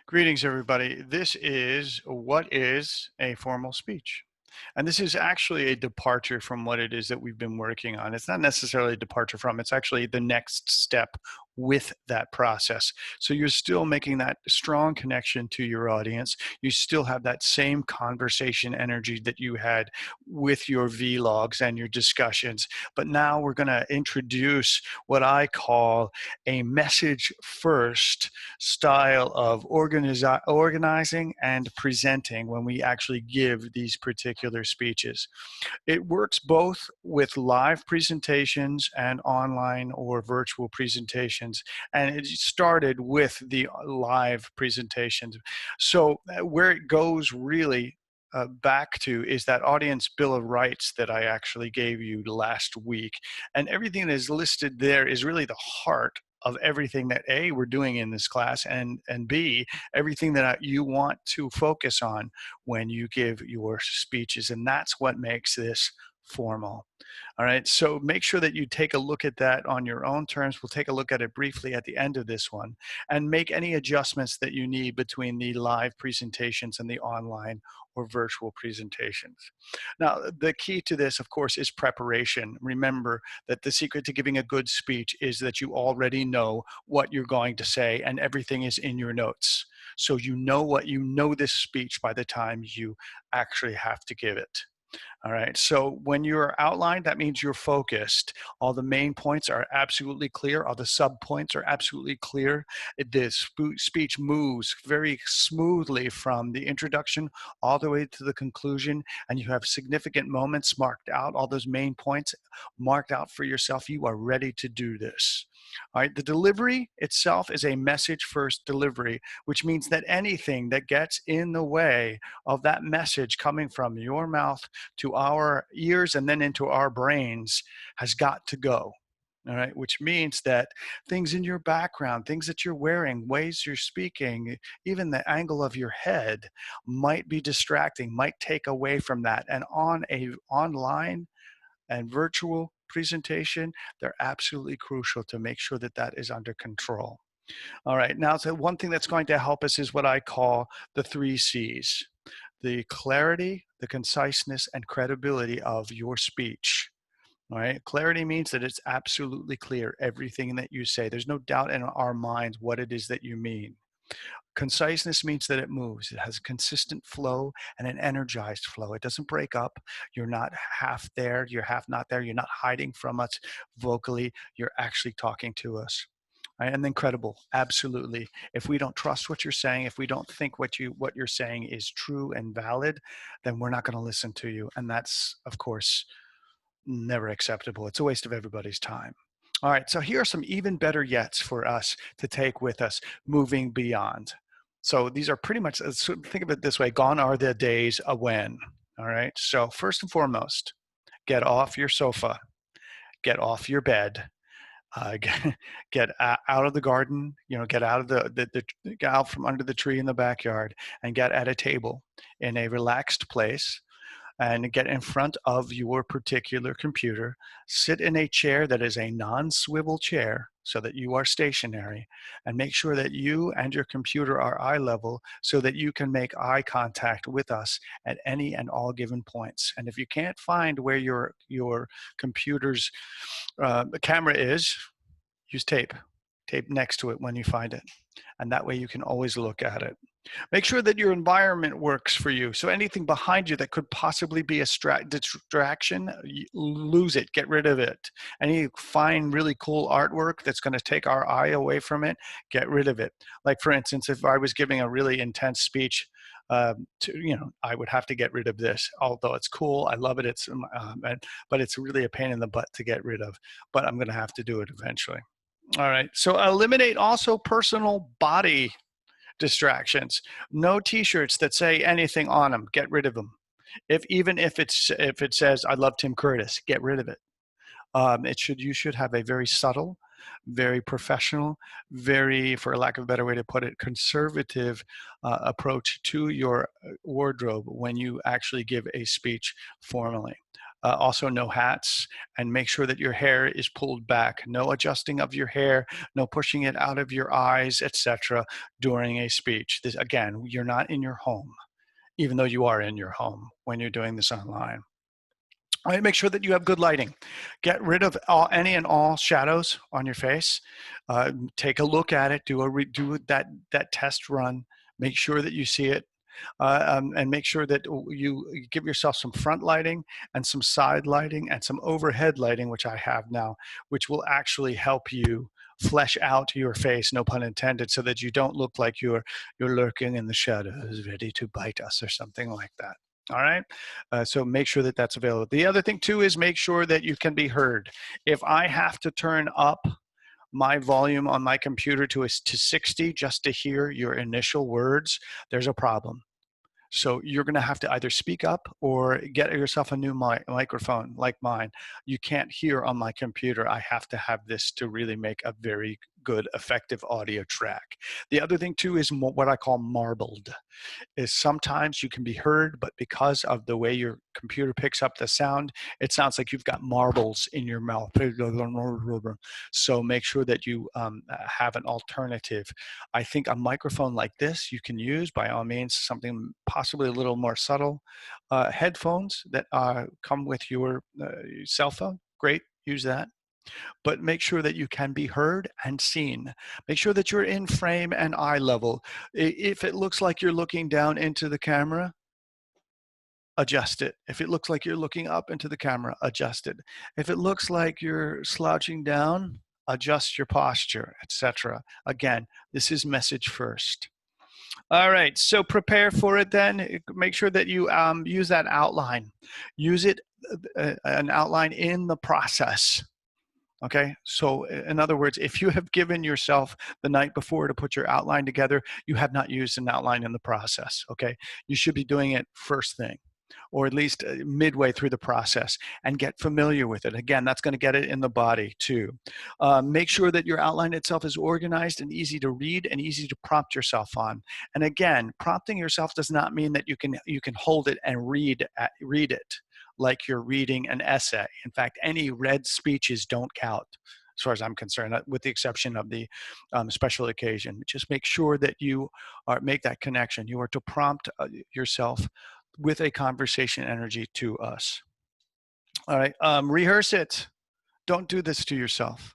Greetings, everybody. This is What is a Formal Speech? And this is actually a departure from what it is that we've been working on. It's not necessarily a departure from, it's actually the next step with that process. So you're still making that strong connection to your audience. You still have that same conversation energy that you had with your vlogs and your discussions. But now we're going to introduce what I call a message first style of organizing and presenting when we actually give these particular speeches. It works both with live presentations and online or virtual presentations, and it started with the live presentations. So where it goes really back to is that audience bill of rights that I actually gave you last week. And everything that is listed there is really the heart of everything that A, we're doing in this class, and B, everything that you want to focus on when you give your speeches. And that's what makes this formal. All right, so make sure that you take a look at that on your own terms. We'll take a look at it briefly at the end of this one and make any adjustments that you need between the live presentations and the online or virtual presentations. Now, the key to this, of course, is preparation. Remember that the secret to giving a good speech is that you already know what you're going to say and everything is in your notes. So you know this speech by the time you actually have to give it. All right, so when you're outlined, that means you're focused. All the main points are absolutely clear. All the sub points are absolutely clear. The speech moves very smoothly from the introduction all the way to the conclusion, and you have significant moments marked out, all those main points marked out for yourself. You are ready to do this. All right, the delivery itself is a message first delivery, which means that anything that gets in the way of that message coming from your mouth to our ears and then into our brains has got to go. All right, which means that things in your background, things that you're wearing, ways you're speaking, even the angle of your head might be distracting, might take away from that. And on a online and virtual presentation, they're absolutely crucial to make sure that that is under control. All right, now so one thing that's going to help us is what I call the 3 C's. The clarity, the conciseness, and credibility of your speech. All right, clarity means that it's absolutely clear, everything that you say. There's no doubt in our minds what it is that you mean. Conciseness means that it moves. It has a consistent flow and an energized flow. It doesn't break up. You're not half there. You're half not there. You're not hiding from us vocally. You're actually talking to us. Right? And then credible, absolutely. If we don't trust what you're saying, if we don't think what you're saying is true and valid, then we're not going to listen to you. And that's, of course, never acceptable. It's a waste of everybody's time. All right, so here are some even better yets for us to take with us moving beyond. So these are pretty much, think of it this way, gone are the days of when. All right, so first and foremost, get off your sofa, get off your bed, get out of the garden, get out of get out from under the tree in the backyard and get at a table in a relaxed place and get in front of your particular computer. Sit in a chair that is a non-swivel chair so that you are stationary, and make sure that you and your computer are eye level so that you can make eye contact with us at any and all given points. And if you can't find where your computer's camera is, use tape next to it when you find it. And that way you can always look at it. Make sure that your environment works for you. So anything behind you that could possibly be a distraction, lose it, get rid of it. Any fine, really cool artwork that's going to take our eye away from it, get rid of it. Like for instance, if I was giving a really intense speech, I would have to get rid of this. Although it's cool, I love it. But it's really a pain in the butt to get rid of. But I'm going to have to do it eventually. All right. So eliminate also personal body distractions. No t-shirts that say anything on them. Get rid of them. Even if it says I love Tim Curtis, get rid of it. You should have a very subtle, very professional, very, for lack of a better way to put it, conservative approach to your wardrobe when you actually give a speech formally. Also, no hats, and make sure that your hair is pulled back. No adjusting of your hair, no pushing it out of your eyes, etc. during a speech. This, again, you're not in your home, even though you are in your home when you're doing this online. All right, make sure that you have good lighting. Get rid of any and all shadows on your face. Take a look at it. Do that test run. Make sure that you see it, and make sure that you give yourself some front lighting and some side lighting and some overhead lighting, which I have now, which will actually help you flesh out your face, no pun intended, so that you don't look like you're lurking in the shadows, ready to bite us or something like that. All right, so make sure that that's available. The other thing too is make sure that you can be heard. If I have to turn up my volume on my computer to 60 just to hear your initial words, there's a problem. So you're going to have to either speak up or get yourself a new microphone like mine. You can't hear on my computer. I have to have this to really make a very good, effective audio track. The other thing too is what I call marbled. Is sometimes you can be heard, but because of the way your computer picks up the sound, it sounds like you've got marbles in your mouth. So make sure that you have an alternative. I think a microphone like this you can use, by all means, something possibly a little more subtle. Headphones that come with your cell phone, great, use that. But make sure that you can be heard and seen. Make sure that you're in frame and eye level. If it looks like you're looking down into the camera, adjust it. If it looks like you're looking up into the camera, adjust it. If it looks like you're slouching down, adjust your posture, etc. Again, this is message first. All right, so prepare for it then. Make sure that you use that outline. Use it, an outline in the process. Okay, so in other words, if you have given yourself the night before to put your outline together, you have not used an outline in the process. Okay, you should be doing it first thing, or at least midway through the process, and get familiar with it. Again, that's going to get it in the body too. Make sure that your outline itself is organized and easy to read and easy to prompt yourself on. And again, prompting yourself does not mean that you can hold it and read it like you're reading an essay. In fact, any read speeches don't count as far as I'm concerned, with the exception of the special occasion. Just make sure that you make that connection. You are to prompt yourself with a conversation energy to us. All right, rehearse it. Don't do this to yourself.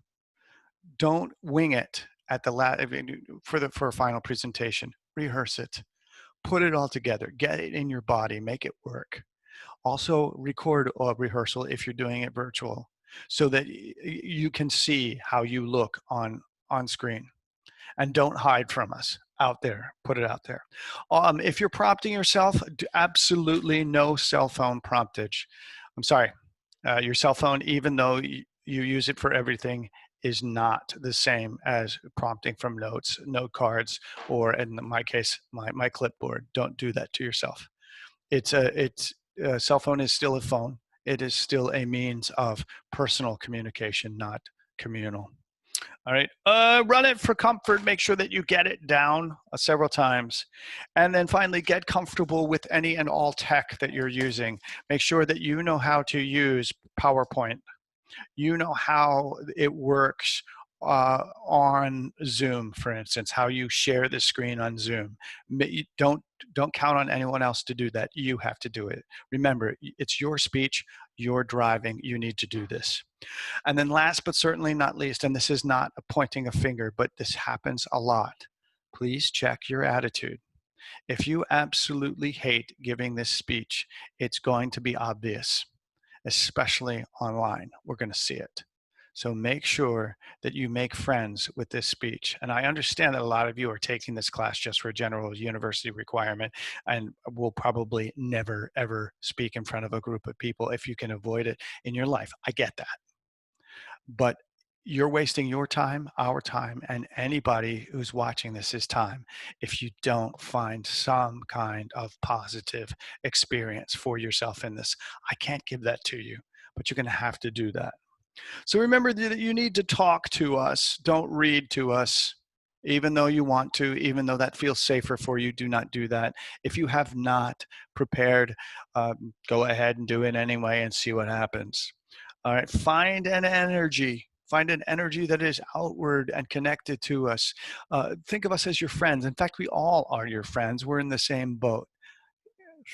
Don't wing it at the for a final presentation. Rehearse it. Put it all together. Get it in your body. Make it work. Also record a rehearsal if you're doing it virtual so that you can see how you look on screen, and don't hide from us out there. Put it out there. If you're prompting yourself, absolutely no cell phone promptage. I'm sorry, your cell phone, even though you use it for everything, is not the same as prompting from note cards, or in my case, my clipboard. Don't do that to yourself. It's a cell phone is still a phone. It is still a means of personal communication, not communal. All right, run it for comfort. Make sure that you get it down several times. And then finally, get comfortable with any and all tech that you're using. Make sure that you know how to use PowerPoint. You know how it works on Zoom, for instance, how you share the screen on Zoom. Don't count on anyone else to do that. You have to do it. Remember, it's your speech, you're driving, you need to do this. And then last but certainly not least, and this is not a pointing a finger, but this happens a lot, please check your attitude. If you absolutely hate giving this speech, it's going to be obvious, especially online. We're going to see it. So make sure that you make friends with this speech. And I understand that a lot of you are taking this class just for a general university requirement and will probably never, ever speak in front of a group of people if you can avoid it in your life. I get that. But you're wasting your time, our time, and anybody who's watching this is time if you don't find some kind of positive experience for yourself in this. I can't give that to you, but you're going to have to do that. So remember that you need to talk to us, don't read to us. Even though you want to, even though that feels safer for you, do not do that. If you have not prepared, go ahead and do it anyway and see what happens. All right, find an energy. Find an energy that is outward and connected to us. Think of us as your friends. In fact, we all are your friends. We're in the same boat.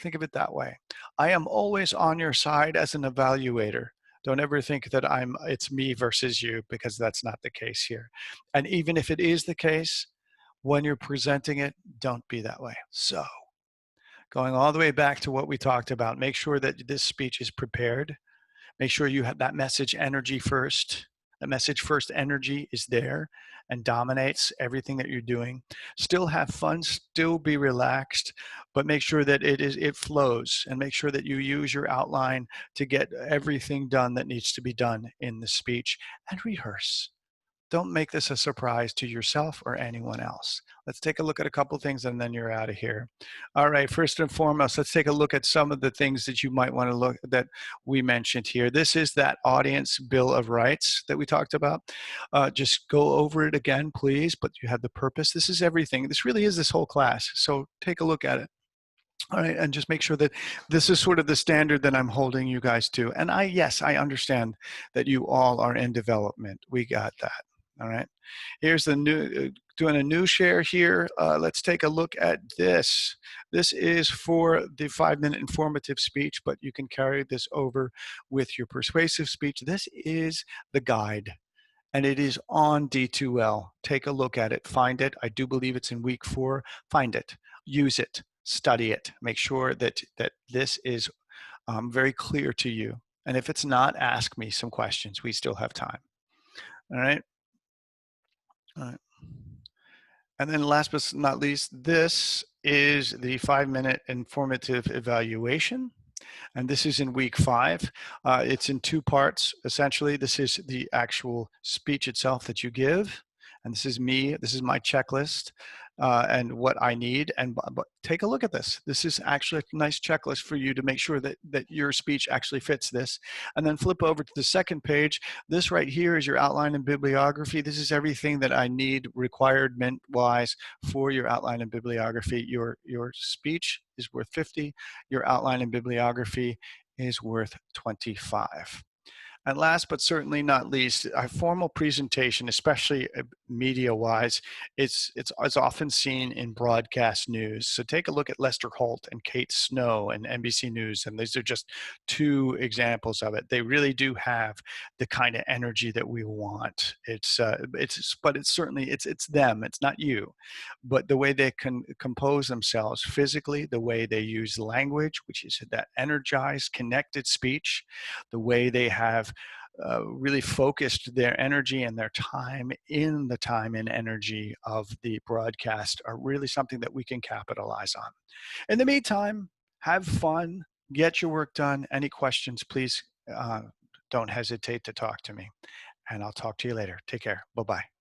Think of it that way. I am always on your side as an evaluator. Don't ever think that it's me versus you, because that's not the case here. And even if it is the case, when you're presenting it, don't be that way. So, going all the way back to what we talked about, make sure that this speech is prepared. Make sure you have that message energy first. The message first energy is there and dominates everything that you're doing. Still have fun, still be relaxed, but make sure that it flows, and make sure that you use your outline to get everything done that needs to be done in the speech, and rehearse. Don't make this a surprise to yourself or anyone else. Let's take a look at a couple things and then you're out of here. All right, first and foremost, let's take a look at some of the things that you might want to look that we mentioned here. This is that audience bill of rights that we talked about. Just go over it again, please, but you have the purpose. This is everything. This really is this whole class. So take a look at it. All right, and just make sure that this is sort of the standard that I'm holding you guys to. And yes, I understand that you all are in development. We got that. All right, here's the new, doing a new share here. Let's take a look at this. This is for the 5-minute informative speech, but you can carry this over with your persuasive speech. This is the guide, and it is on D2L. Take a look at it, find it. I do believe it's in week 4. Find it, use it, study it. Make sure that this is very clear to you. And if it's not, ask me some questions. We still have time. All right. All right. And then last but not least, this is the 5-minute informative evaluation. And this is in week 5. It's in 2 parts, essentially. This is the actual speech itself that you give. And this is me, this is my checklist and what I need. And but take a look at this. This is actually a nice checklist for you to make sure that your speech actually fits this. And then flip over to the second page. This right here is your outline and bibliography. This is everything that I need requirement-wise for your outline and bibliography. Your speech is worth 50. Your outline and bibliography is worth 25. And last but certainly not least, a formal presentation, especially media-wise, it's often seen in broadcast news. So take a look at Lester Holt and Kate Snow and NBC News, and these are just 2 examples of it. They really do have the kind of energy that we want. But it's certainly it's them. It's not you, but the way they can compose themselves physically, the way they use language, which is that energized, connected speech, the way they have really focused their energy and their time in the time and energy of the broadcast are really something that we can capitalize on. In the meantime, have fun, get your work done. Any questions, please don't hesitate to talk to me. And I'll talk to you later. Take care. Bye-bye.